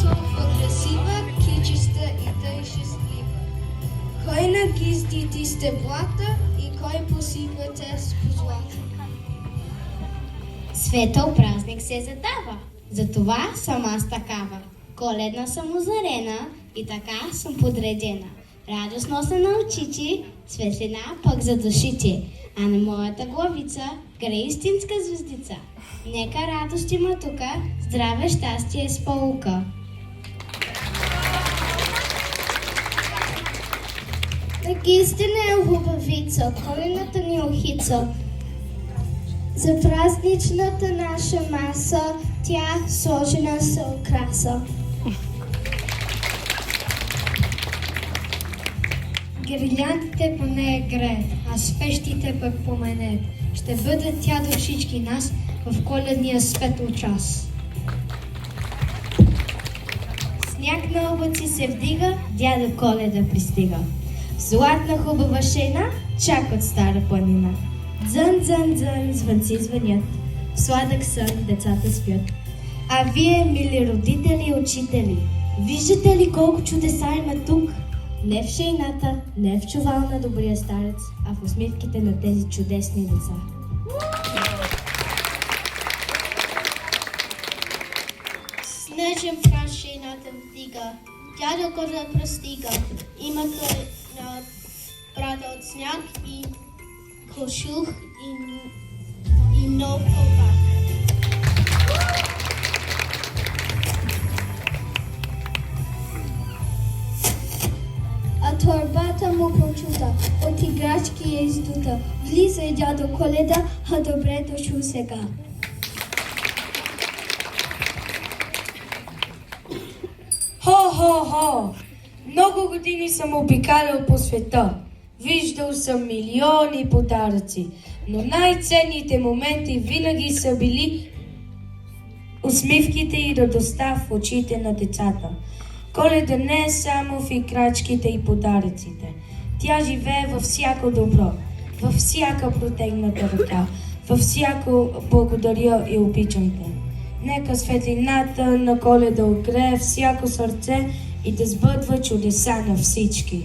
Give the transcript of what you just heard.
толкова красива, кичиста и тъй щастлива? Кой нагизди ти стеблата и кой посипва те с позлата? Светъл празник се задава, затова съм аз такава. Коледна съм озарена и така съм подредена. Радост нося на очите, светлина пък за душите, а на моята главица грее истинска звездица. Нека радост има тука, здраве, щастие и сполука. Наистина е хубавица, колената ни охица. За празничната наша маса, тя сложена се украса. Гирляндите по нея греят, а свещите пък поменят. Ще бъде тя до всички нас в коледния светъл час. Сняг на облаци се вдига, дядо Коледа пристига. В златна хубава шейна, чак от стара планина. Дзън, дзън, дзън, звънци звънят. В сладък сън децата спят. А вие, мили родители и учители, виждате ли колко чудеса има тук? Не в шейната, не в чувал на добрия старец, а в усмивките на тези чудесни деца. Снежен праш шейната вдига, дядо Коледа пристига. Името на брада от сняг и кошух и нов ковак. А торбата му прочута, от играчки е издута. Влизай, дядо Коледа, а добре дошъл сега. Хо-хо-хо! Много години съм обикалял по света. Виждал съм милиони подаръци, но най-ценните моменти винаги са били усмивките и радостта в очите на децата. Коледа не е само в играчките и подаръците. Тя живее във всяко добро, във всяка протегната ръка, във всяко благодаря и обичам те. Нека светлината на Коледа огрее всяко сърце и да сбъдва чудеса на всички.